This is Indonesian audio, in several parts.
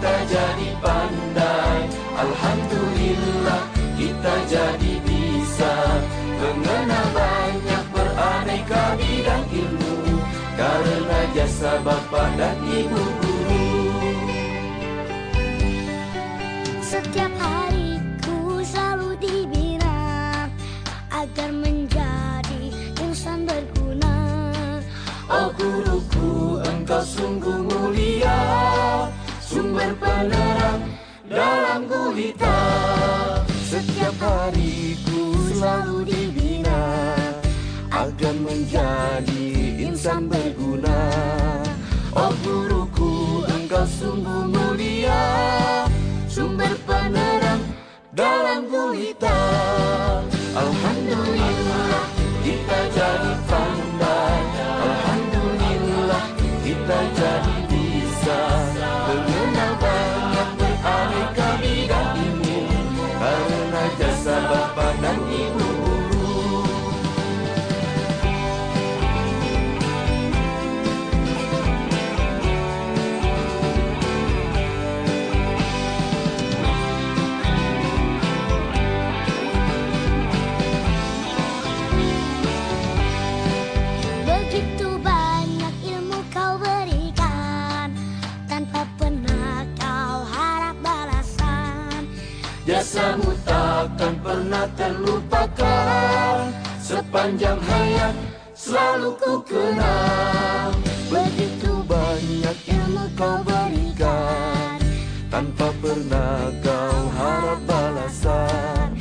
kita jadi pandai. Alhamdulillah kita jadi bisa mengenal banyak beraneka bidang ilmu karena jasa Bapak dan Ibu guru. Setiap hariku selalu dibina agar menjadi insan berguna. Oh guruku, engkau sungguh mulia, sumber penerang dalam gulita. Setiap hariku selalu dibina agar menjadi insan berguna. Oh guruku, engkau sungguh mulia, sumber penerang dalam gulita. Alhamdulillah kita jadi pandai. Alhamdulillah kita jadi bisa mengenal banyak beraneka bidang ilmu karena jasa Bapak dan Ibu guru. Begitu banyak ilmu kau berikan, tanpa pernah kau harap balasan. Jasamu takkan pernah terlupakan, sepanjang hayat selalu ku kenang. Begitu banyak ilmu kau berikan, tanpa pernah kau harap balasan.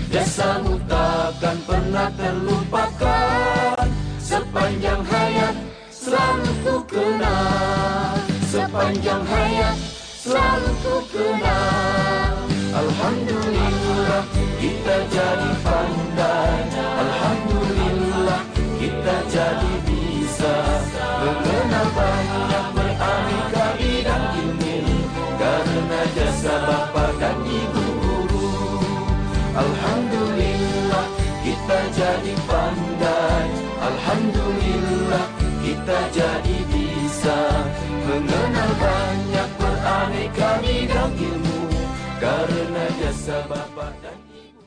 Jasamu takkan pernah terlupakan, sepanjang hayat selalu ku kenang. Sepanjang hayat selalu ku kenang. Alhamdulillah kita jadi pandai. Alhamdulillah kita jadi bisa mengenal banyak beraneka bidang ilmu karena jasa Bapak dan Ibu guru. Alhamdulillah kita jadi pandai. Alhamdulillah kita jadi bisa mengenal banyak beraneka bidang ilmu karena jasa Bapak dan Ibu.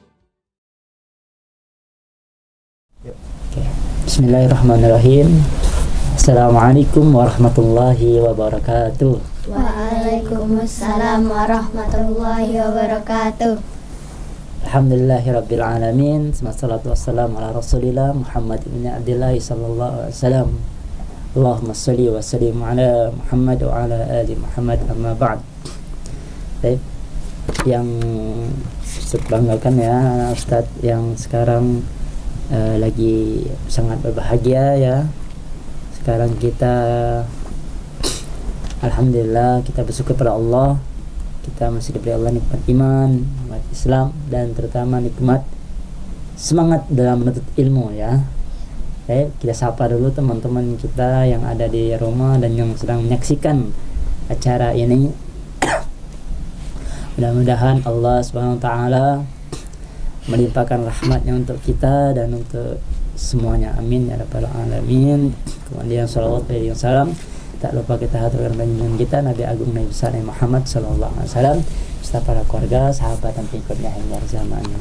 Bismillahirrahmanirrahim. Assalamualaikum warahmatullahi wabarakatuh. Waalaikumsalam warahmatullahi wabarakatuh. Alhamdulillahirabbil alamin. Wassalatu wassalamu ala Rasulillah Muhammad ibn Abdullah sallallahu alaihi wasallam. Allahumma shalli wa sallim ala Muhammad wa ala ali Muhammad, amma ba'd. Baik, yang banggakan ya Ustadz yang sekarang lagi sangat berbahagia ya. Sekarang kita alhamdulillah kita bersyukur pada Allah, kita masih diberi Allah nikmat iman, nikmat Islam, dan terutama nikmat semangat dalam menuntut ilmu ya. Kita sapa dulu teman-teman kita yang ada di rumah dan yang sedang menyaksikan acara ini. Mudah-mudahan Allah Subhanahu wa taala melimpahkan rahmatnya untuk kita dan untuk semuanya, amin ya rabbal alamin. Kemudian salawat dan salam tak lupa kita haturkan junjungan kita Nabi Agung Nabi besar Muhammad sallallahu alaihi wasallam serta para keluarga, sahabat dan pengikutnya hingga zamannya.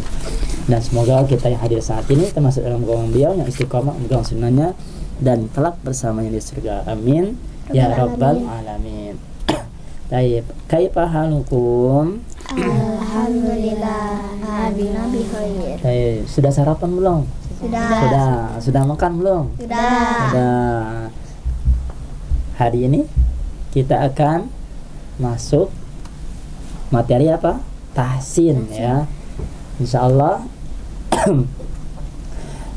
Dan semoga kita yang hadir saat ini termasuk dalam golongan beliau yang istiqomah memegang sunnahnya dan kelak bersamanya di surga, amin ya rabbal alamin. Baik, kaifa halukum? Alhamdulillah, nabi khair. Baik, sudah sarapan belum? Sudah makan belum? Sudah. Hari ini kita akan masuk materi apa? Tahsin ya. Insyaallah.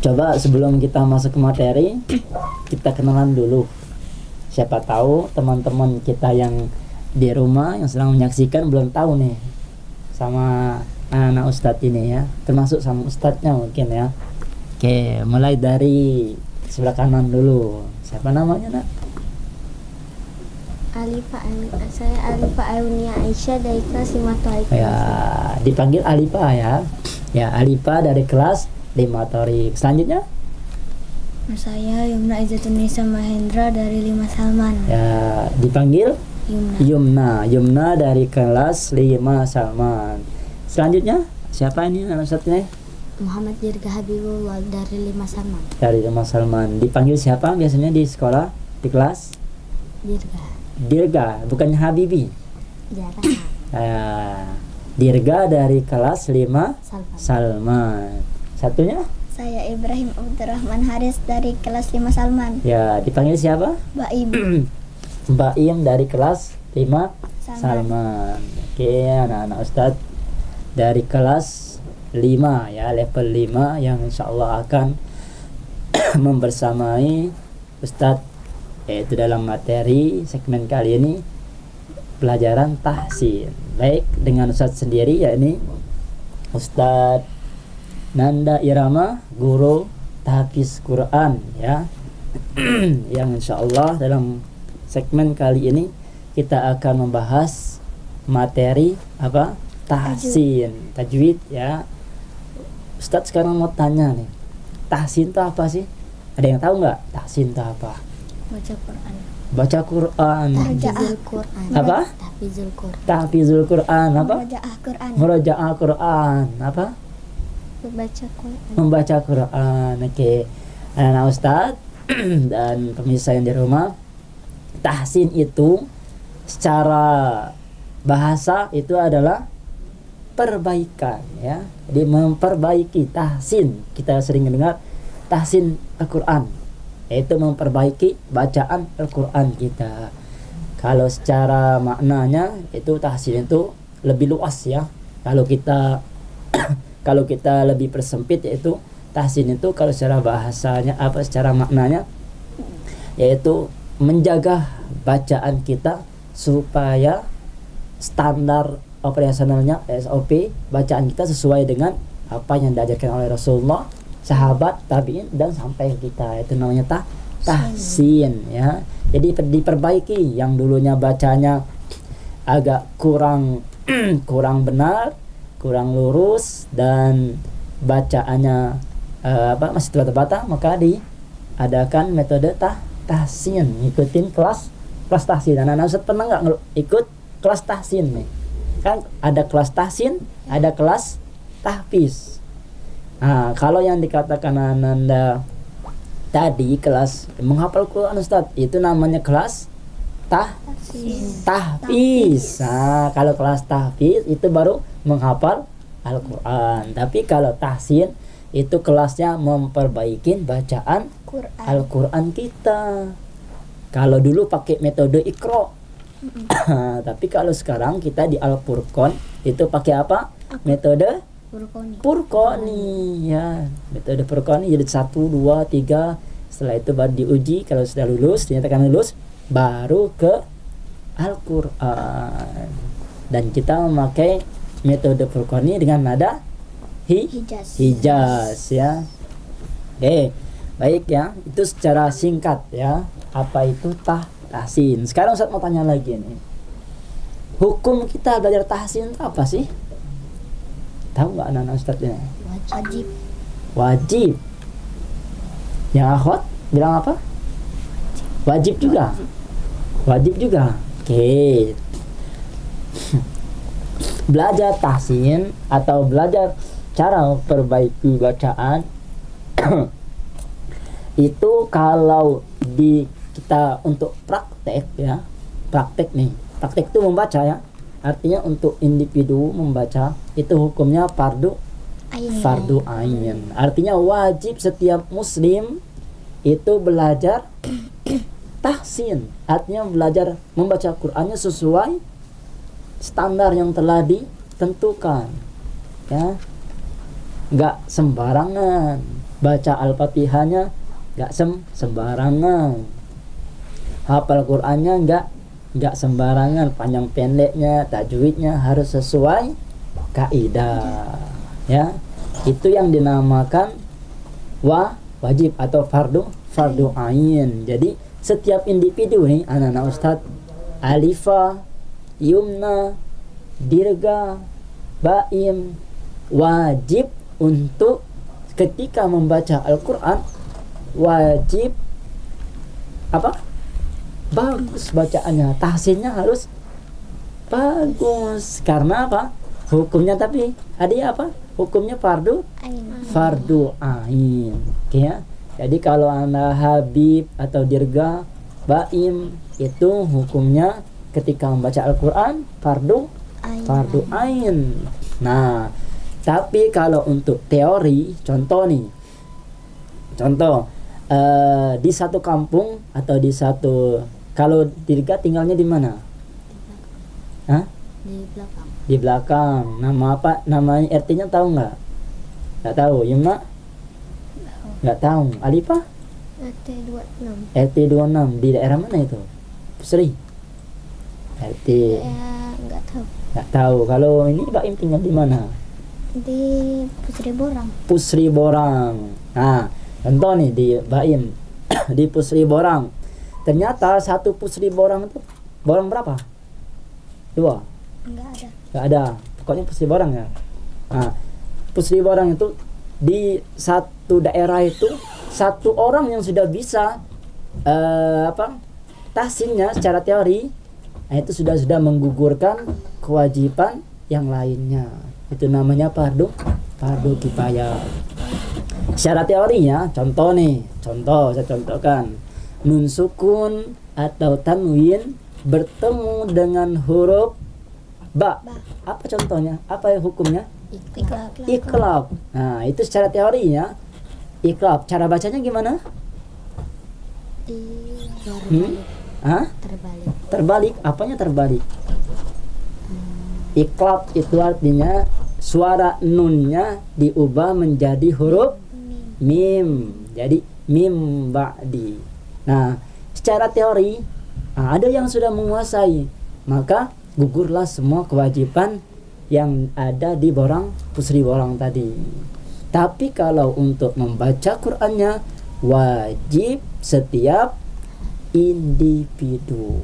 Coba sebelum kita masuk ke materi, kita kenalan dulu. Siapa tahu teman-teman kita yang di rumah yang sedang menyaksikan belum tahu nih sama anak Ustadz ini ya, termasuk sama Ustadznya mungkin ya. Oke, mulai dari sebelah kanan dulu. Siapa namanya, Nak? Saya Alifa Ayunia Aisyah dari kelas 5 Torik. Ya, dipanggil Alifa ya. Ya, Alifa dari kelas 5 Torik. Selanjutnya? Saya Yumna Izzatunisa Mahendra dari 5 Salman. Ya, dipanggil Yumna dari kelas 5 Salman. Selanjutnya siapa ini nama satunya? Muhammad Dirga Habibullah dari 5 Salman. Dari 5 Salman. Dipanggil siapa biasanya di sekolah, di kelas? Dirga, bukannya Habibi. Jarang. Dirga dari kelas 5 Salman. Satunya? Saya Ibrahim Abdurrahman Haris dari kelas 5 Salman. Ya, dipanggil siapa? Baim. Mbak Im dari kelas 5 Salman. Oke, anak-anak Ustadz dari kelas 5 ya, level 5 yang insyaallah akan membersamai Ustadz, yaitu dalam materi segmen kali ini pelajaran tahsin. Baik, dengan Ustadz sendiri, yakni Ustadz Nanda Irama, guru tahfiz Quran ya. Yang insyaallah dalam segmen kali ini kita akan membahas materi apa? Tahsin, tajwid ya. Ustadz sekarang mau tanya nih, tahsin itu apa sih? Ada yang tahu nggak tahsin itu apa? Baca Quran. Baca Quran. Tahfizul Quran. Apa? Tahfizul Quran. Tahfizul Quran apa? Murojaah Quran. Murojaah Quran apa? Baca Quran. Membaca Quran. Oke. Anak Ustadz dan pemirsa yang di rumah, tahsin itu secara bahasa itu adalah perbaikan ya. Jadi memperbaiki, tahsin. Kita sering mendengar tahsin Al-Quran, yaitu memperbaiki bacaan Al-Quran kita. Kalau secara maknanya itu tahsin itu lebih luas ya. Kalau kita kalau kita lebih persempit, yaitu tahsin itu kalau secara bahasanya apa, secara maknanya yaitu menjaga bacaan kita supaya standar operasionalnya SOP bacaan kita sesuai dengan apa yang diajarkan oleh Rasulullah, sahabat, tabi'in dan sampai kita. Itu namanya tahsin ya. Jadi diperbaiki yang dulunya bacanya agak kurang benar, kurang lurus dan bacaannya masih terbata-bata, maka diadakan metode tahsin. Ikutin kelas tahsin. Anak-anak Ustaz pernah nggak ikut kelas tahsin nih? Kan ada kelas tahsin, ada kelas tahfiz. Nah, kalau yang dikatakan Ananda tadi kelas menghafal Quran Ustaz, itu namanya kelas tahfiz. Nah, kalau kelas tahfiz itu baru menghafal Al-Quran. Tapi kalau tahsin itu kelasnya memperbaiki bacaan Al-Quran kita. Kalau dulu pakai metode Iqra. Tapi kalau sekarang kita di Al-Furqan itu pakai apa? Metode Furqani ya. Metode Furqani jadi 1, 2, 3. Setelah itu baru diuji. Kalau sudah lulus, dinyatakan lulus, baru ke Al-Quran. Dan kita memakai metode Furqani dengan nada Hijaz ya. Oke, baik ya. Itu secara singkat ya. Apa itu tahsin? Sekarang Ustaz mau tanya lagi nih. Hukum kita belajar tahsin itu apa sih? Tahu nggak anak-anak Ustaz ini? Wajib. Yang akhwat bilang apa? Wajib juga. Wajib juga. Oke. Belajar tahsin atau belajar cara perbaiki bacaan itu kalau kita untuk praktek ya, praktek itu membaca ya, artinya untuk individu membaca itu hukumnya fardu ain, artinya wajib setiap muslim itu belajar tahsin, artinya belajar membaca Qur'annya sesuai standar yang telah ditentukan ya, nggak sembarangan baca Al-Fatihahnya, nggak sembarangan hafal Qur'annya, nggak sembarangan, panjang pendeknya, tajwidnya harus sesuai kaidah ya. Itu yang dinamakan wajib atau fardu ain. Jadi setiap individu nih anak-anak Ustadz, Alifah, Yumna, Dirga, Baim wajib untuk ketika membaca Al-Quran wajib apa? bagus bacaannya, tahsinnya harus bagus. Karena apa? Hukumnya tapi ada apa? Hukumnya fardu ain. Oke ya. Jadi kalau Anda Habib atau Dirga Baim itu hukumnya ketika membaca Al-Qur'an fardu ain. Nah, tapi kalau untuk teori, contoh di satu kampung atau di satu, kalau Dirga tinggalnya di mana? Hah? Di belakang. Nama apa? Namanya RT-nya tahu nggak? Nggak tahu. Yuma? Nggak tahu. Alifah? RT 26. Di daerah mana itu? Pusri? RT. Nggak tahu. Kalau ini Baim tinggal di mana? Di Pusri Borang. Nah, contoh nih di Baim di Pusri Borang. Ternyata satu Pusri Borang itu borang berapa? 2? Nggak ada. Pokoknya Pusri Borang ya. Nah, Pusri Borang itu di satu daerah itu satu orang yang sudah bisa tahsinnya secara teori, nah itu sudah menggugurkan kewajiban yang lainnya. Itu namanya fardu kifayah. Secara teorinya, saya contohkan. Nun sukun atau tanwin bertemu dengan huruf ba. Apa contohnya? Apa hukumnya? Iqlab. Nah, itu secara teorinya iqlab. Cara bacanya gimana? Terbalik. Apanya terbalik? Iqlab itu artinya suara nunnya diubah menjadi huruf mim. Jadi mim ba'di. Nah, secara teori ada yang sudah menguasai, maka gugurlah semua kewajiban yang ada di Pusri Borang tadi. Tapi kalau untuk membaca Qur'annya wajib setiap individu.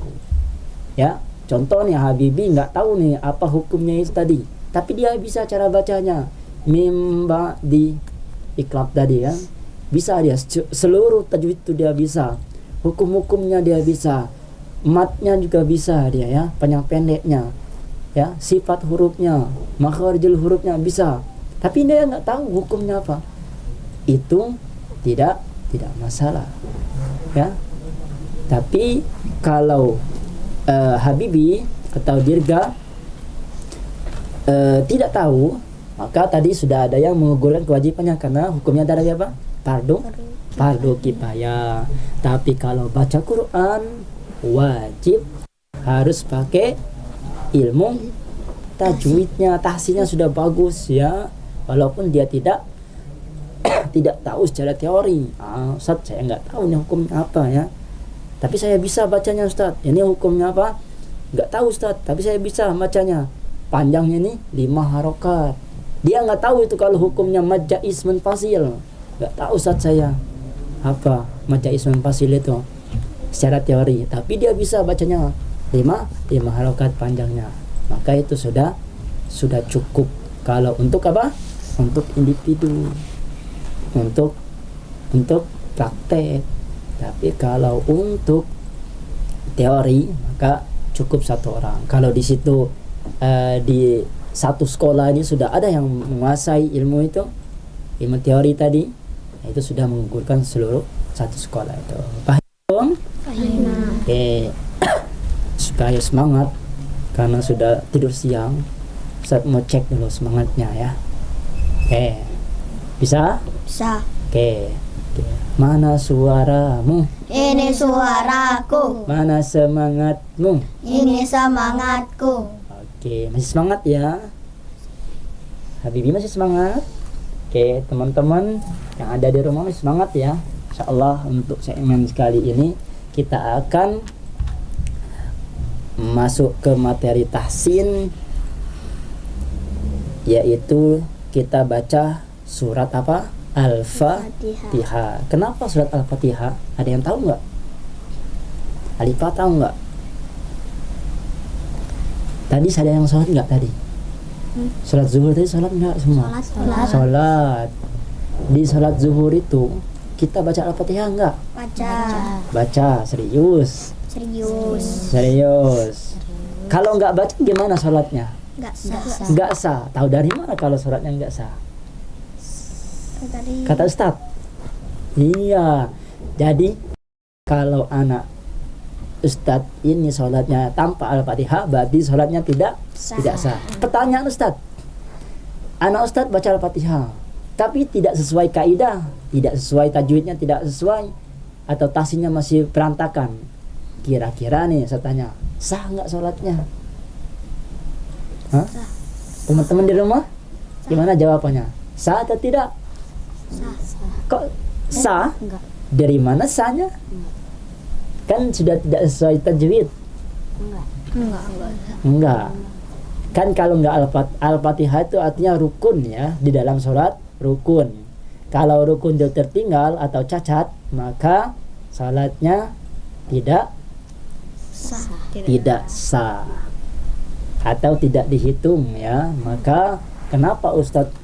Ya, contoh nih Habibi nggak tahu nih apa hukumnya itu tadi, tapi dia bisa cara bacanya mim ba'di iqlab tadi ya. Bisa dia seluruh tajwid itu dia bisa. Hukum-hukumnya dia bisa. Matnya juga bisa dia ya, panjang pendeknya. Ya, sifat hurufnya, makharijul hurufnya bisa. Tapi dia nggak tahu hukumnya apa. Itu tidak masalah. Ya. Tapi kalau Habibi atau Dirga tidak tahu, maka tadi sudah ada yang menggugurkan kewajibannya karena hukumnya dari apa? Fardu kifayah. Tapi kalau baca Quran wajib harus pakai ilmu tajwidnya, tahsinnya sudah bagus ya, walaupun dia tidak tahu secara teori. Ustaz, saya nggak tahu nih hukumnya apa ya, tapi saya bisa bacanya Ustaz. Ini hukumnya apa? Nggak tahu Ustaz, tapi saya bisa bacanya. Panjangnya nih 5 harokat. Dia nggak tahu itu kalau hukumnya majja ismun fasil. Nggak tahu Ustaz saya apa majja ismun fasil itu secara teori, tapi dia bisa bacanya 5 harokat panjangnya. Maka itu sudah cukup. Kalau untuk apa? Untuk individu, untuk praktek. Tapi kalau untuk teori maka cukup satu orang. Kalau di situ di satu sekolah ini sudah ada yang menguasai ilmu teori tadi, itu sudah menggugurkan seluruh satu sekolah itu. Paham? Oke. Supaya semangat karena sudah tidur siang, Ustaz mau cek dulu semangatnya ya. Oke. Bisa? Oke. Mana suaramu? Ini suaraku. Mana semangatmu? Ini semangatku. Oke, masih semangat ya? Habibi masih semangat? Oke, teman-teman yang ada di rumah masih semangat ya? Insyaallah untuk segmen sekali ini kita akan masuk ke materi tahsin, yaitu kita baca surat apa? Al-Fatihah. Kenapa surat Al-Fatihah? Ada yang tahu nggak? Alifah tahu nggak? Tadi ada yang sholat nggak tadi? Sholat zuhur tadi sholat nggak semua? Sholat. Di sholat zuhur itu kita baca Al-Fatihah nggak? Baca. Serius. Serius. Kalau nggak baca gimana sholatnya? Nggak sah. Nggak sah. Tahu dari mana kalau sholatnya nggak sah? Dari Kata Ustaz. Iya. Jadi kalau anak Ustaz ini sholatnya tanpa Al-Fatihah, berarti sholatnya tidak sah. Pertanyaan Ustaz. Anak Ustaz baca Al-Fatihah, tapi tidak sesuai kaidah, tidak sesuai tajwidnya, tidak sesuai, atau tahsinnya masih berantakan. Kira-kira nih saya tanya, sah nggak sholatnya? Hah? Teman-teman di rumah, gimana jawabannya? Sah atau tidak? Kok sah? Enggak. Dari mana sahnya? Kan sudah tidak sesuai tajwid. Enggak. Kan kalau enggak Al-Fatihah itu artinya rukun ya, di dalam sholat rukun. Kalau rukun itu tertinggal atau cacat, maka sholatnya tidak sah atau tidak dihitung ya. Maka kenapa Ustadz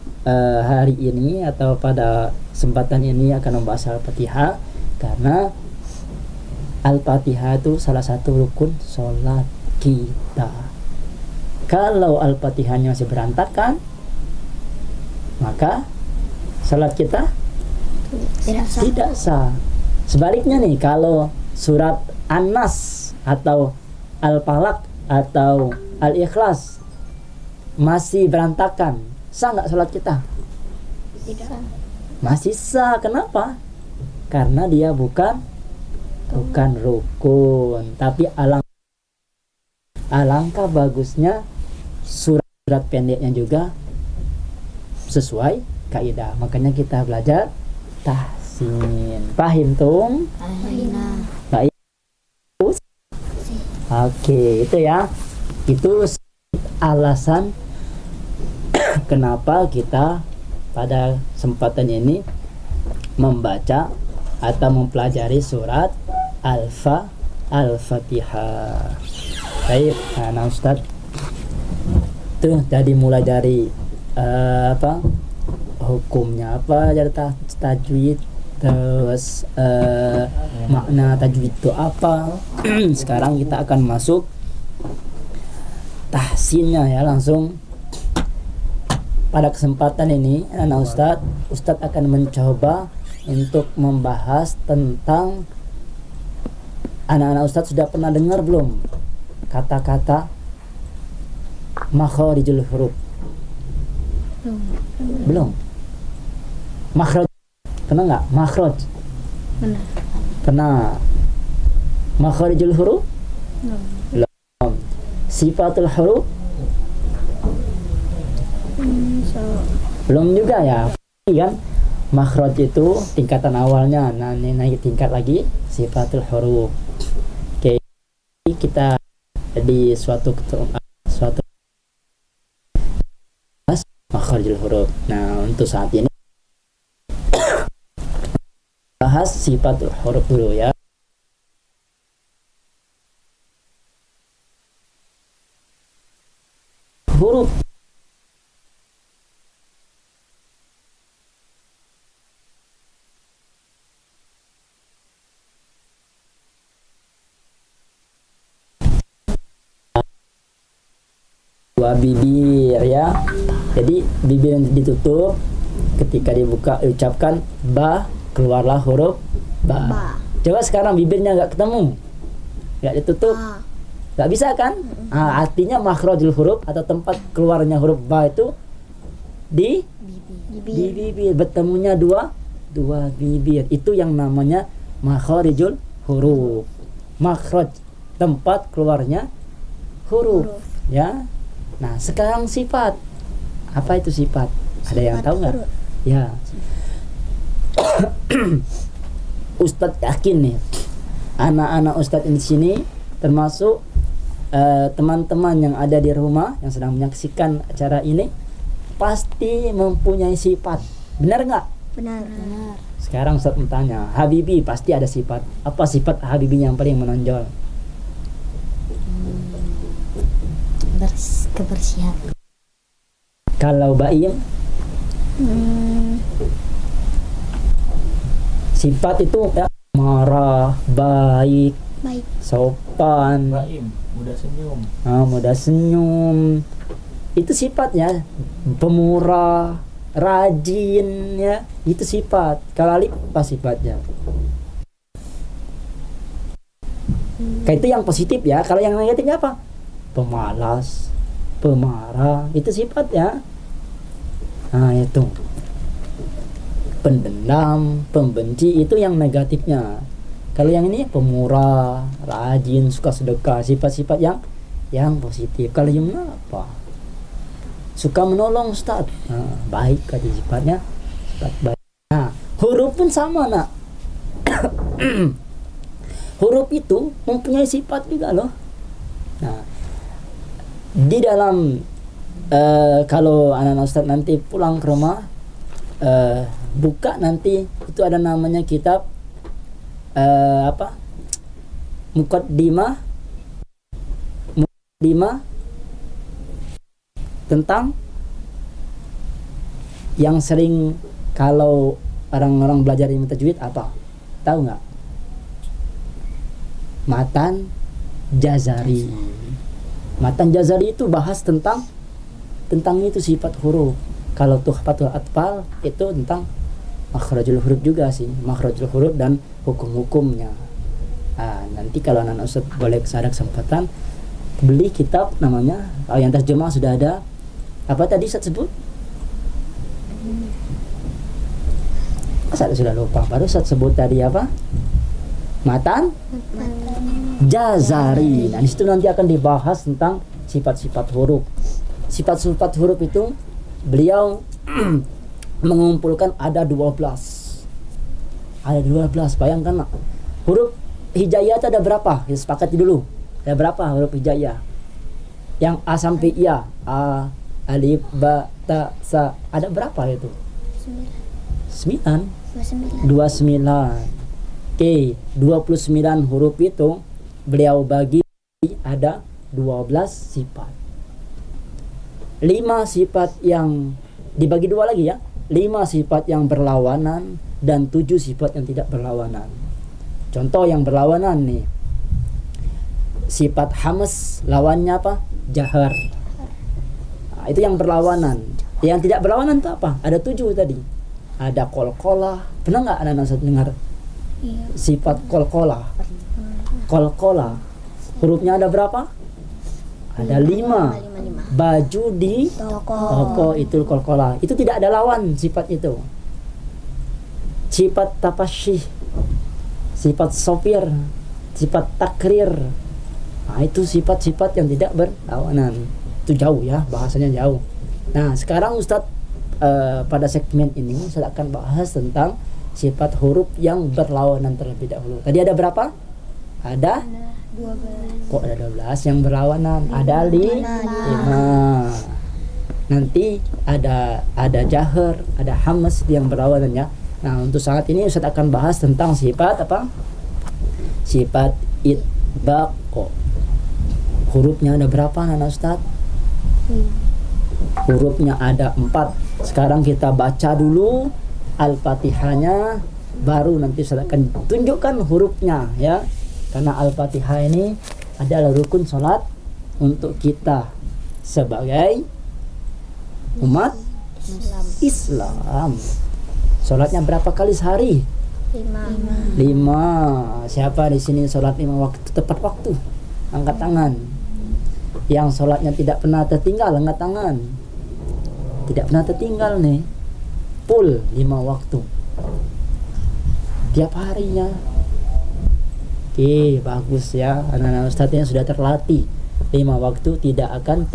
hari ini atau pada kesempatan ini akan membahas Al-Fatihah? Karena Al-Fatihah itu salah satu rukun sholat kita. Kalau Al-Fatihahnya masih berantakan, maka sholat kita tidak sah. Sebaliknya nih, kalau surat An-Nas atau Al-Falaq atau Al-Ikhlas masih berantakan, sah nggak sholat kita? tidak. Masih sah. Kenapa? Karena dia bukan rukun. Tapi alangkah bagusnya surat pendeknya juga sesuai kaidah. Makanya kita belajar tahsin. Pahim tum? Baik. Oke, itu ya. Itu alasan kenapa kita pada kesempatan ini membaca atau mempelajari surat Al-Fatihah. Baik, nah Ustaz, tuh tadi mulai dari hukumnya apa, dari tajwid, terus makna tajwid itu apa. Sekarang kita akan masuk tahsinnya ya, langsung. Pada kesempatan ini anak Ustadz akan mencoba untuk membahas tentang, anak-anak Ustadz sudah pernah dengar belum kata-kata makharijul huruf? Belum. Makhraj pernah nggak? Makhraj pernah. Makharijul huruf belum. Sifatul huruf belum juga ya. Kan makhraj itu tingkatan awalnya, nah ini naik tingkat lagi sifatul huruf. Oke, kita di suatu makharijul huruf. Nah, untuk saat ini bahas sifatul huruf dulu ya. Huruf dua bibir ya. Jadi bibir yang ditutup, ketika dibuka diucapkan ba, keluarlah huruf ba. Coba sekarang bibirnya nggak ketemu, nggak ditutup, nggak bisa kan? Artinya makhrajul huruf atau tempat keluarnya huruf ba itu di bibir. Bertemunya dua bibir, itu yang namanya makharijul huruf. Makhraj, tempat keluarnya huruf ya. Nah, sekarang sifat. Apa itu sifat? Ada yang tahu nggak? Ya. Ustadz yakin nih, anak-anak Ustadz di sini termasuk teman-teman yang ada di rumah yang sedang menyaksikan acara ini pasti mempunyai sifat. Benar nggak? Benar. Sekarang Ustadz bertanya, Habibi pasti ada sifat. Apa sifat Habibi yang paling menonjol? Kebersihan. Kalau Baim, sifat itu ya, marah, baik, Baik. sopan, Rahim, mudah senyum. mudah senyum. Itu sifatnya. Pemurah, rajin, ya. Itu sifat. Kalau alif apa sifatnya? Kayak itu yang positif ya. Kalau yang negatifnya apa? Pemalas, pemarah. Itu sifat ya. Nah itu. Pendendam, pembenci, itu yang negatifnya. Kalau yang ini pemurah, rajin, suka sedekah, sifat-sifat yang positif. Kalau yang mana apa? Suka menolong, Ustaz. Nah, baik tadi sifatnya, sifat baik. Nah, huruf pun sama, nak. Huruf itu mempunyai sifat juga loh. Nah, di dalam kalau anak-anak Ustaz nanti pulang ke rumah, buka nanti itu ada namanya kitab Muqaddimah tentang yang sering kalau orang-orang belajar ilmu tajwid apa? Tahu nggak? Matan Jazari. Matan Jazari itu bahas tentang itu sifat huruf. Kalau Tuhfatul Atfal itu tentang makhrajul huruf juga sih, makhrajul huruf dan hukum-hukumnya. Nah, nanti kalau anak Ustaz boleh ada kesempatan beli kitab namanya, kalau yang terjemah sudah ada. Apa tadi Ustaz sebut? Saya sudah lupa. Baru Ustaz sebut tadi apa? Matan Jazari. Nah, di situ nanti akan dibahas tentang sifat-sifat huruf. Sifat-sifat huruf itu beliau mengumpulkan ada 12. Ada 12. Bayangkan huruf hijaiyah itu ada berapa? Kita sepakati dulu. Ada berapa huruf hijaiyah? Yang A sampai Ia. A, alif, ba, ta, sa. Ada berapa itu? 9. 29. Oke, 29 huruf itu beliau bagi ada 12 sifat. 5 sifat yang dibagi 2 lagi ya. 5 sifat yang berlawanan dan 7 sifat yang tidak berlawanan. Contoh yang berlawanan nih. Sifat hamas lawannya apa? Jahar. Nah, itu yang berlawanan. Yang tidak berlawanan itu apa? Ada 7 tadi. Ada qalqalah. Pernah nggak anak-anak dengar? Iya. Sifat qalqalah. Qalqalah. Hurufnya ada berapa? Ada 5. Baju di toko itu qalqalah. Itu tidak ada lawan sifat itu. Sifat tapasyih, sifat sopir, sifat takrir. Nah, itu sifat-sifat yang tidak berlawanan. Itu jauh ya, bahasanya jauh. Nah, sekarang Ustadz pada segmen ini Ustadz akan bahas tentang sifat huruf yang berlawanan terlebih dahulu. Tadi ada berapa? Ada 12. Kok ada 12 yang berlawanan? Ada 5. Nanti ada jahar, ada hamas yang berlawanan ya. Nah, untuk saat ini Ustaz akan bahas tentang sifat apa? Sifat itbaq. Hurufnya ada berapa anak Ustaz? Hurufnya ada 4. Sekarang kita baca dulu Al-Fatihahnya, baru nanti Ustaz akan tunjukkan hurufnya ya. Karena Al-Fatihah ini adalah rukun salat untuk kita sebagai umat Islam. Salatnya berapa kali sehari? 5. Siapa di sini salat 5 waktu tepat waktu? Angkat tangan. Yang salatnya tidak pernah tertinggal, angkat tangan. Tidak pernah tertinggal nih. Full 5 waktu. Tiap harinya. Oke, bagus ya. Anak-anak Ustadz yang sudah terlatih 5 waktu tidak akan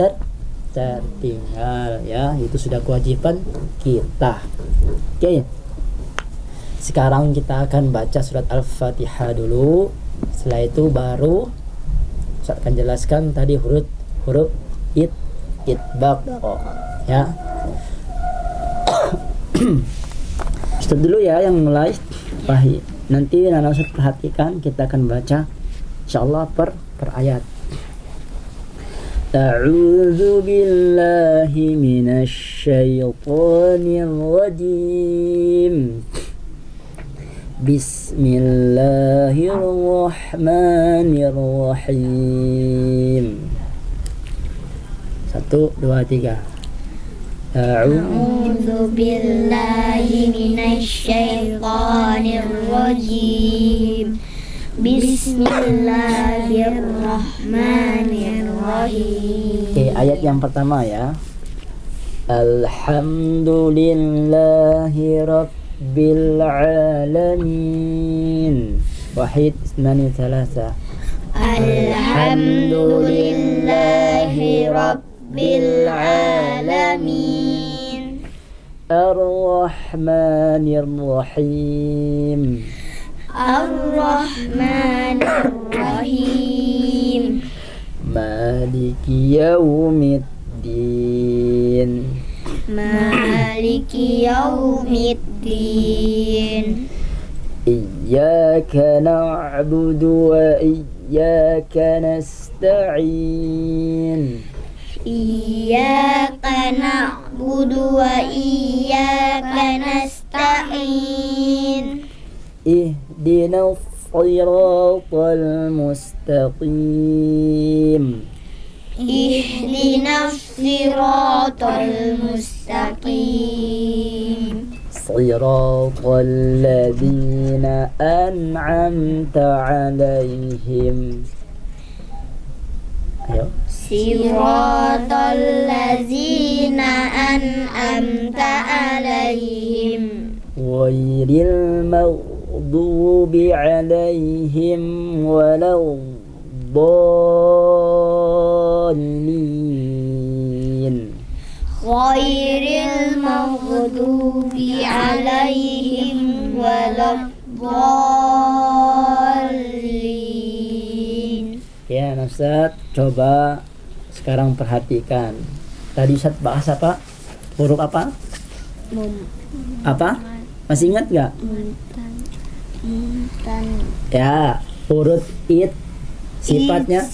tertinggal ya. Itu sudah kewajiban kita. Oke. Sekarang kita akan baca surat Al-Fatihah dulu. Setelah itu baru Ustaz akan jelaskan tadi huruf itbaq ya. Ustaz dulu ya yang mulai. Nanti anak Ustaz perhatikan, kita akan baca insyaallah per ayat. A'udzu billahi minasy syaithanir rajim. Bismillahirrahmanirrahim. 1, 2, 3. A'udzu billahi minasyaitonir rajim. Bismillahirrahmanirrahim. Oke, ayat yang pertama ya. Alhamdulillahi rabbil alamin. Wahid, isnani, thalatha. Alhamdulillahi rabbil alamin. Ar-Rahmanir Rahim. Ar-Rahmanir Rahim. Maliki yaumiddin. Maliki yaumiddin. Iyyaka na'budu wa iyyaka nasta'in. Iyyaka na'budu wa iyyaka nasta'in. Ihdinas siratal mustaqim. Ihdinas siratal mustaqim. Siratal ladzina an'amta 'alaihim. Ayo. Siratal ladzina an'amta 'alaihim. Ghairil maghdubi 'alaihim waladdallin. Ghairil maghdubi 'alaihim waladdallin. Ya, Ustaz, coba sekarang perhatikan. Tadi Ustaz bahas apa? Huruf apa? Apa? Masih ingat nggak? Ya, huruf it. Sifatnya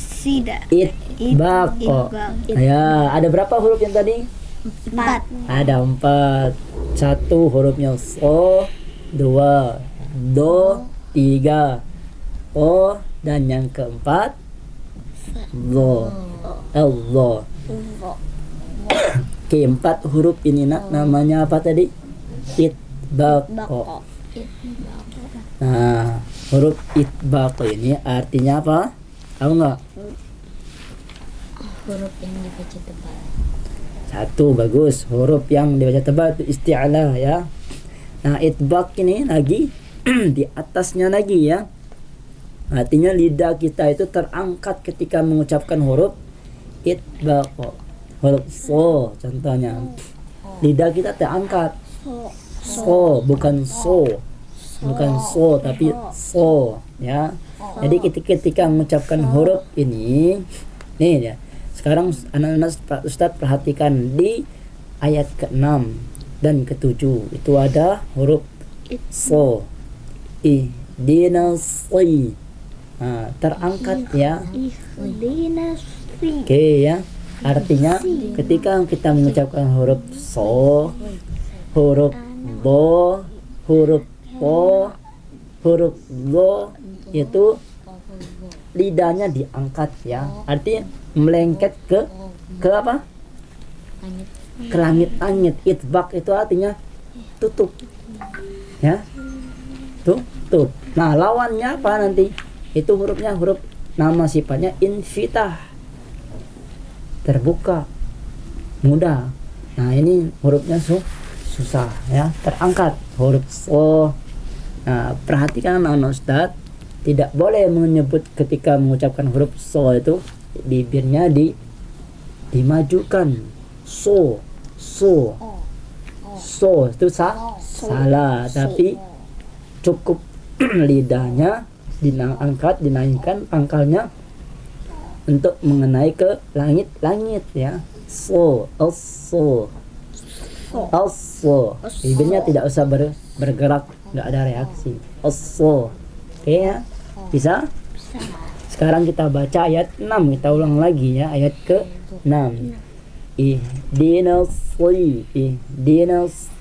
it bako. Ya, ada berapa huruf yang tadi? 4. Ada 4. 1 hurufnya so, 2 do, 3 o, dan yang keempat lo. Allah. Oke, 4 huruf ini namanya apa tadi? Itbaqo. Nah, huruf itbaqo ini artinya apa? Tahu nggak? Huruf yang dibaca tebal. 1, bagus. Huruf yang dibaca tebal itu isti'ala ya. Nah, itbaq ini lagi di atasnya lagi ya. Artinya lidah kita itu terangkat ketika mengucapkan huruf itbaqo. Huruf so contohnya. Lidah kita terangkat. So, bukan so. Bukan so tapi so ya. Jadi ketika mengucapkan huruf ini nih ya. Sekarang anak-anak Ustaz perhatikan di ayat ke-6 dan ke-7 itu ada huruf so. Ihdinas si. Nah, terangkat ya. Oke ya. Artinya ketika kita mengucapkan huruf so, huruf do, huruf po, huruf lo itu lidahnya diangkat ya. Artinya melengket ke apa? Ke langit-langit. Itbaq itu artinya tutup. Ya. Tutup. Nah, lawannya apa nanti? Itu hurufnya huruf nama sifatnya infitah. Terbuka. Mudah. Nah, ini hurufnya susah ya, terangkat huruf so. Nah, perhatikan anak Ustaz, tidak boleh menyebut ketika mengucapkan huruf so itu bibirnya dimajukan. So itu salah, tapi cukup lidahnya dinaikkan pangkalnya untuk mengenai ke langit-langit ya. So. Bibirnya tidak usah bergerak, nggak ada reaksi. So. Oke ya? Bisa? Sekarang kita baca ayat 6, kita ulang lagi ya, ayat ke-6. Ihdinas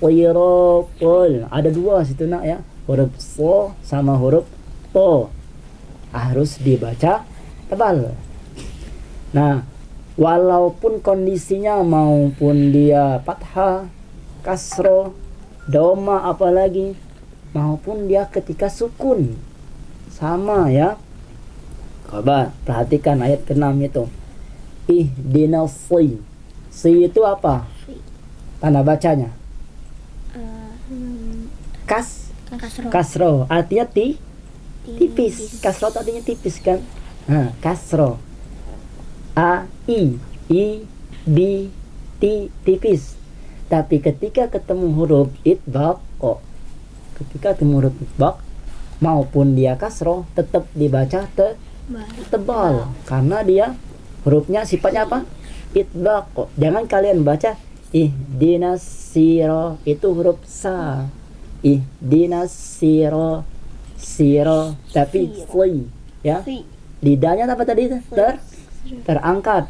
siratal. Ada 2 situ nak ya. huruf so sama huruf to harus dibaca tebal. Nah, walaupun kondisinya maupun dia fathah, kasro, doma apalagi, maupun dia ketika sukun sama ya. Coba perhatikan ayat ke-6 itu. Ihdinas si. Si itu apa? Tanda bacanya. Kasro. Artinya tipis. Kasro artinya tipis kan? Nah, kasro. A, I, B, T, tipis. Tapi ketika ketemu huruf itbaq, ketika ketemu huruf itbaq maupun dia kasro, tetap dibaca tebal karena dia hurufnya sifatnya apa? Itbaq. Jangan kalian baca ihdinas siro, itu huruf sa. Ihdinas siro, tapi si ya. Lidahnya apa tadi? Terangkat.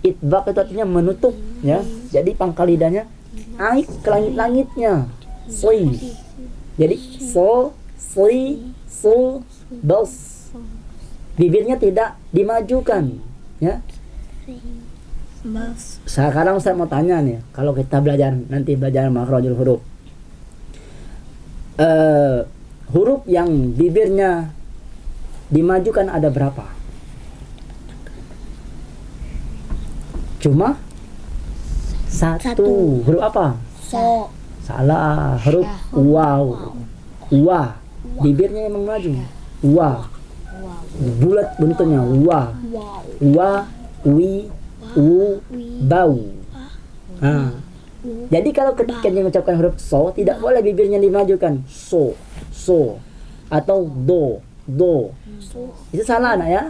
Itbaq itu artinya menutup ya. Jadi pangkal lidahnya naik ke langit-langitnya. Si. Jadi so, dos. Bibirnya tidak dimajukan ya. Sekarang saya mau tanya nih, kalau kita nanti belajar makhrajul huruf, huruf yang bibirnya dimajukan ada berapa? Cuma satu. Huruf apa? So. Salah, huruf waw. Wa. Bibirnya memang maju. Wa. Bulat bentuknya. Wa. Wa, wi, u, bau. Nah, jadi kalau ketika dia mengucapkan huruf so, tidak boleh bibirnya dimajukan. So. Atau do. Itu salah nak ya.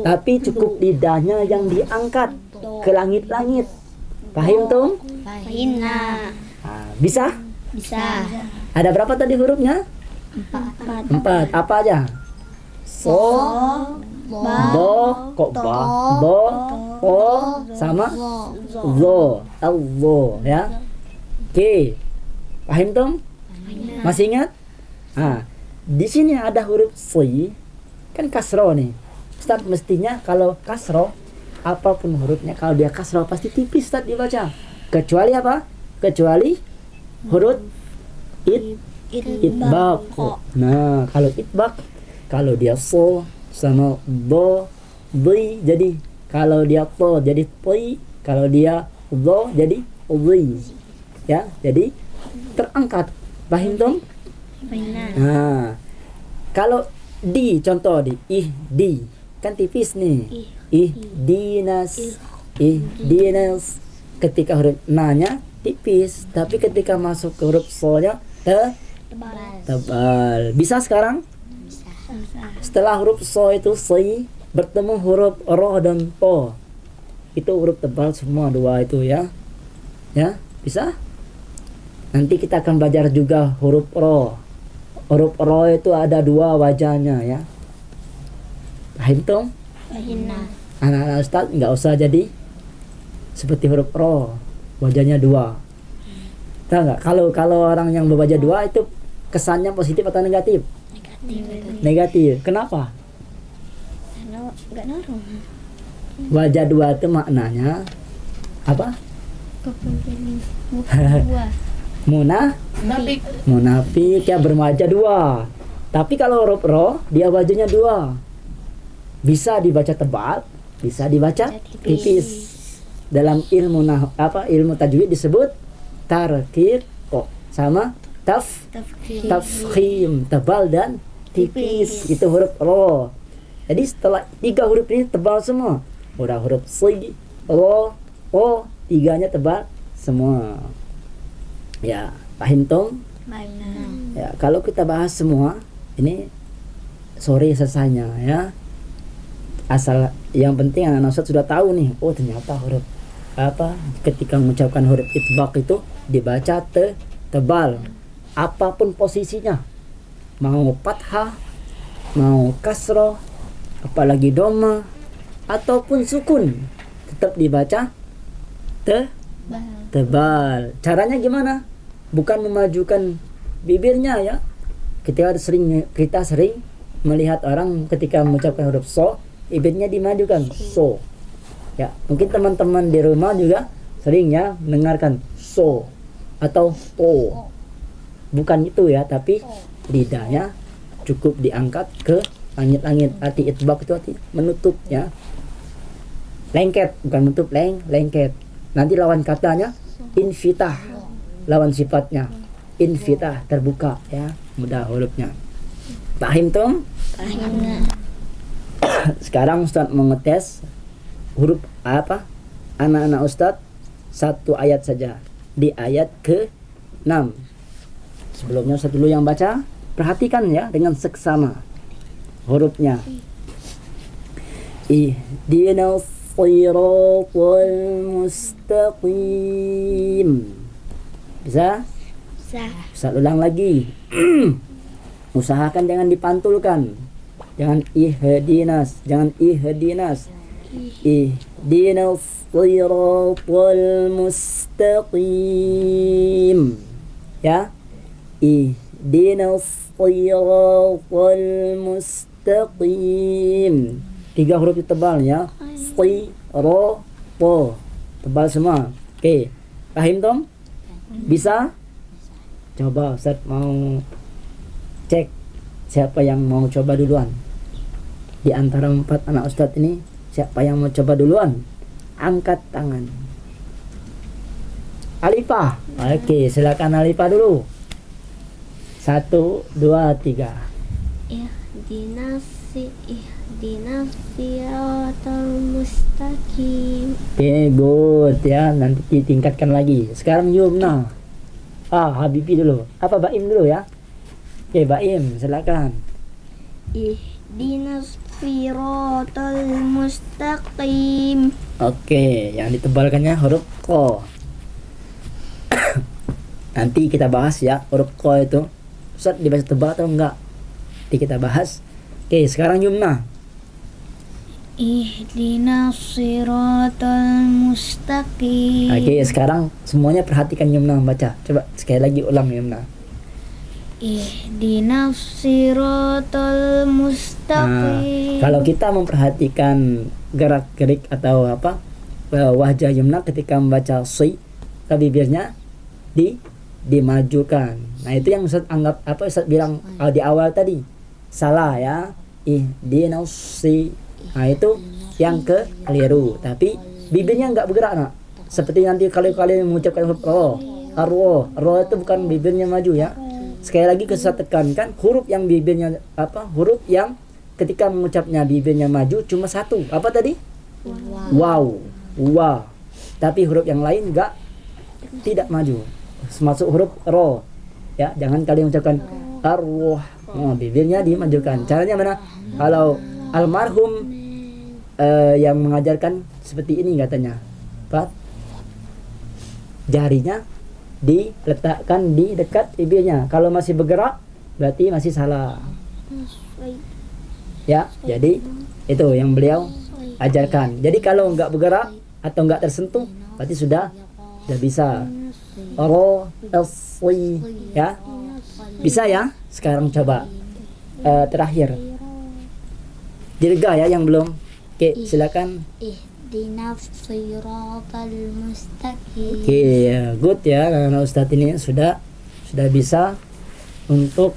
Tapi cukup lidahnya yang diangkat ke langit-langit. Paham tuh? Fahimna. Bisa? Bisa. Ada berapa tadi hurufnya? 4. Apa aja? So, do, kok ba, do, o, sama zo, zo ya. Oke. Paham tuh? Masih ingat? Di sini ada huruf si, kan kasro nih. Ustaz, mestinya kalau kasro, apapun hurufnya, kalau dia kasro pasti tipis Ustaz dibaca. Kecuali apa? Kecuali huruf itbaq. Nah, kalau itbaq, kalau dia so sama do, di, jadi kalau dia to jadi ti, kalau dia do jadi zi. Ya, jadi terangkat. Paham dong? Nah, kalau di, contoh di kan tipis nih. Ihdinas. Ketika huruf na-nya tipis, tapi ketika masuk ke huruf so-nya tebal. Bisa sekarang? Setelah huruf so itu si, bertemu huruf ro dan to, itu huruf tebal semua dua itu ya. Ya, bisa? Nanti kita akan belajar juga huruf ro. Huruf ro itu ada dua wajahnya ya. Paham tuh? Anak-anak Ustaz nggak usah jadi seperti huruf ro, wajahnya dua. Tahu nggak? Kalau orang yang berwajah dua itu kesannya positif atau negatif? Negatif. Kenapa? Enggak normal. Wajah dua itu maknanya apa? Munafik ya, berwajah dua. Tapi kalau huruf ro dia wajahnya dua. Bisa dibaca tebal, bisa dibaca tipis. Dalam ilmu tajwid disebut tarqiq sama tafkhim, tebal dan tipis. Itu huruf ro. Jadi setelah 3 huruf ini tebal semua. Udah huruf si, ro, o, 3-nya tebal semua. Ya, paham tong? Ya, kalau kita bahas semua ini sore selesainya ya. Asal yang penting anak-anak Ustaz sudah tahu nih, oh ternyata huruf ketika mengucapkan huruf itbaq itu dibaca tebal apapun posisinya, mau fathah, mau kasroh, apalagi doma ataupun sukun, tetap dibaca tebal. Caranya gimana? Bukan memajukan bibirnya ya, kita sering melihat orang ketika mengucapkan huruf so, bibirnya dimajukan so. Ya, mungkin teman-teman di rumah juga sering ya mendengarkan so atau to. Bukan itu ya, tapi lidahnya cukup diangkat ke langit-langit. Arti itbaq itu arti menutup ya. Lengket, bukan menutup, lengket. Nanti lawan katanya infitah. Lawan sifatnya infitah, terbuka ya, mudah hurufnya. Paham Tom? Pahimna. Sekarang Ustaz mau ngetes huruf apa? Anak-anak Ustaz satu ayat saja. Di ayat ke-6. Sebelumnya Ustaz dulu yang baca. Perhatikan ya dengan seksama hurufnya. Ihdinas siratal mustaqim. Bisa? Bisa. Ustaz ulang lagi. Usahakan jangan dipantulkan. Jangan ihdinas, jangan ihdinas. Ihdinas siratal mustaqim. Ya. Ihdinas siratal mustaqim. 3 huruf itu tebal ya. Siratal. Tebal semua. Oke. Paham Tom? Bisa? Coba Ustaz mau cek siapa yang mau coba duluan. Di antara 4 anak Ustaz ini, siapa yang mau coba duluan? Angkat tangan. Alifah. Oke, silakan Alifah dulu. 1, 2, 3. Ihdinas siratal mustaqim. Oke, good ya. Nanti ditingkatkan lagi. Sekarang Yumna. Habibi dulu. Apa Baim dulu ya? Oke, Baim, silakan. Ihdinas siratal mustaqim. Oke, yang ditebalkannya huruf Q. Nanti kita bahas ya huruf Q itu. Ustaz dibaca tebal atau enggak? Nanti kita bahas. Oke, sekarang Yumna. Ihdinas siratal mustaqim. Oke, sekarang semuanya perhatikan Yumna membaca. Coba sekali lagi ulang Yumna. Ihdinas siratal mustaqim. Kalau kita memperhatikan gerak-gerik atau apa wajah Yumna ketika membaca si, bibirnya dimajukan. Nah, itu yang Ustaz anggap apa Ustaz bilang di awal tadi. Salah ya. Ihdinas si. Nah, itu yang keliru. Tapi bibirnya enggak bergerak nak. Seperti nanti kalau kalian mengucapkan huruf ro itu bukan bibirnya maju ya. Sekali lagi Ustaz tekankan huruf yang bibirnya huruf yang ketika mengucapnya bibirnya maju cuma satu. Apa tadi? Wow. Tapi huruf yang lain tidak maju. Masuk huruf ro. Ya, jangan kalian mengucapkan arwah. Bibirnya dimajukan. Caranya mana? Kalau almarhum yang mengajarkan seperti ini katanya. Jarinya diletakkan di dekat bibirnya. Kalau masih bergerak berarti masih salah. Ya, jadi itu yang beliau ajarkan. Jadi kalau enggak bergerak atau enggak tersentuh berarti sudah bisa. Ya. Bisa ya? Sekarang coba terakhir. Dirga ya yang belum. Oke, silakan. Ihdinas siratal mustaqim. Oke, good ya. Karena Ustadz ini sudah bisa untuk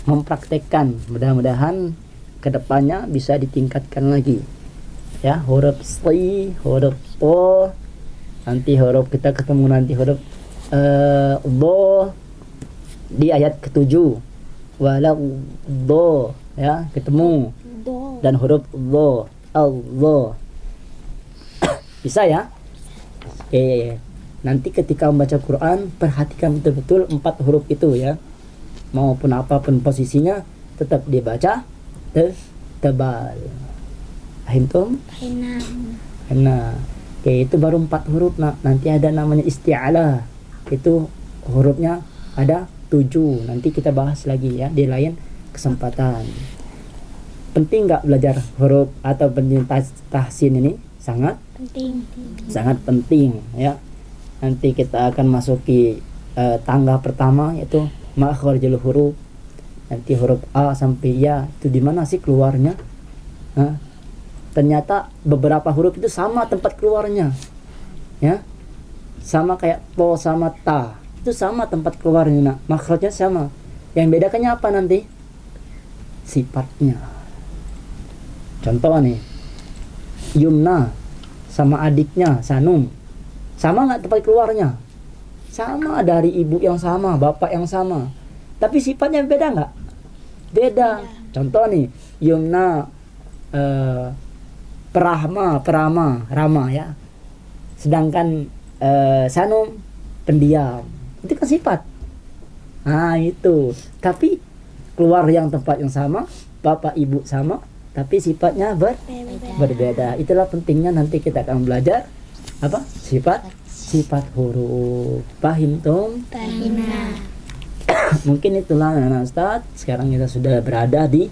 mempraktekkan. Mudah-mudahan kedepannya bisa ditingkatkan lagi. Ya, huruf si, huruf to. Nanti huruf kita ketemu nanti huruf do di ayat ke-7. Walau do ya, ketemu. Dan huruf do. Allah. Bisa ya? Oke. Nanti ketika membaca Quran perhatikan betul-betul 4 huruf itu ya. Maupun apapun posisinya tetap dibaca tebal. Paham? Nah, oke, itu baru 4 huruf. Nah, nanti ada namanya isti'alah. Itu hurufnya ada 7. Nanti kita bahas lagi ya di lain kesempatan. Penting nggak belajar huruf atau penting tahsin ini? Sangat penting ya. Nanti kita akan masuki tangga pertama yaitu makharijul huruf. nanti huruf A sampai Ya itu di mana sih keluarnya? Ternyata beberapa huruf itu sama tempat keluarnya, ya, sama kayak po sama ta itu sama tempat keluarnya, nah makhrajnya sama. Yang bedakannya apa nanti? Sifatnya. Contoh nih, Yumna sama adiknya Sanum, sama nggak tempat keluarnya? Sama, dari ibu yang sama, bapak yang sama, tapi sifatnya beda nggak? Beda. Contoh nih, Yumna Rama ya, sedangkan Sanum pendiam, itu kan sifat. Nah itu, tapi keluar yang tempat yang sama, bapak ibu sama, tapi sifatnya berbeda. Itulah pentingnya nanti kita akan belajar apa? Sifat huruf. Pahim Tom? Pahim. Mungkin itulah anak Ustaz. Sekarang kita sudah berada di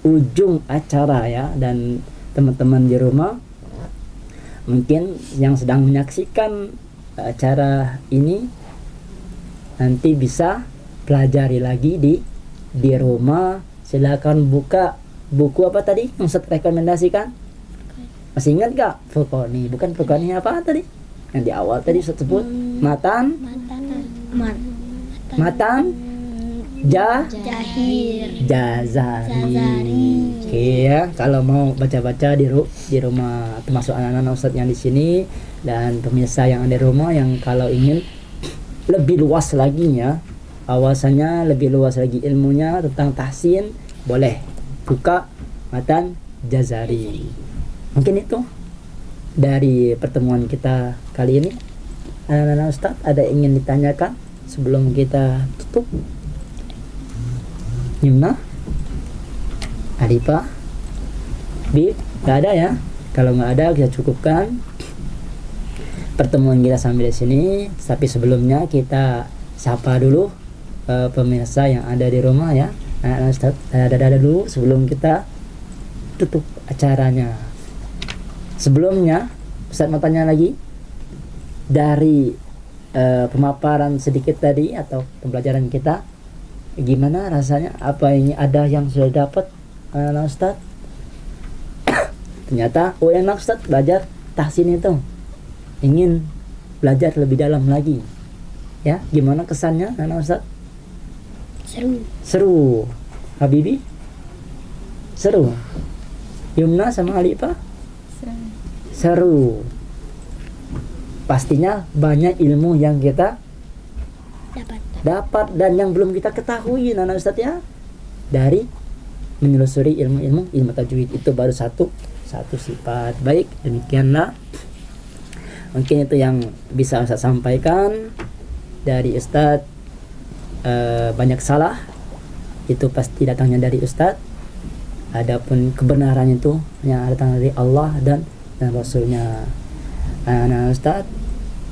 ujung acara ya, dan teman-teman di rumah mungkin yang sedang menyaksikan acara ini nanti bisa pelajari lagi di rumah. Silakan buka buku apa tadi yang Ustaz rekomendasikan? Masih ingat gak? Furqani, bukan Furqani, apa tadi yang di awal tadi Ustaz sebut? Matan Jahir. Jazari. Oke ya, kalau mau baca-baca di rumah, termasuk anak-anak Ustaz yang di sini dan pemirsa yang ada di rumah yang kalau ingin lebih luas lagi ya, awasannya lebih luas lagi ilmunya tentang tahsin, boleh buka Matan Jazari. Mungkin itu dari pertemuan kita kali ini. Anak-anak Ustaz ada ingin ditanyakan sebelum kita tutup? Yumna, Arifa, Bib, nggak ada ya? Kalau nggak ada kita cukupkan pertemuan kita sampai di sini. Tapi sebelumnya kita sapa dulu pemirsa yang ada di rumah ya. Nah, Ustaz, ada dulu sebelum kita tutup acaranya. Sebelumnya Ustaz mau tanya lagi, dari pemaparan sedikit tadi atau pembelajaran kita, gimana rasanya? Apa ini ada yang sudah dapat anak Ustaz? Ternyata enak Ustaz belajar tahsin itu, ingin belajar lebih dalam lagi ya. Gimana kesannya anak Ustaz? Seru. Habibi? Seru. Yumna sama Alifa? Seru. Pastinya banyak ilmu yang kita dapat dan yang belum kita ketahui anak Ustaz ya, dari menelusuri ilmu tajwid. Itu baru satu sifat. Baik, demikianlah mungkin itu yang bisa Ustaz sampaikan dari Ustaz. Banyak salah itu pasti datangnya dari Ustaz, adapun kebenaran itu yang datang dari Allah dan Rasulnya. Anak Ustaz,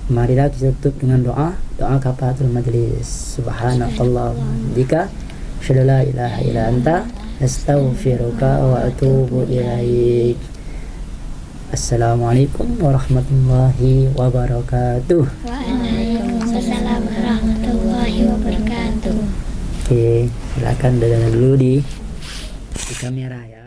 marilah kita tutup dengan doa kafaratul majlis. Subhanakallahumma bika asyhadu la ilaha illa anta astaghfiruka wa atubu ilaik. Assalamualaikum warahmatullahi wabarakatuh. Waalaikumsalam warahmatullahi wabarakatuh. Oke, silakan dulu di kamera ya.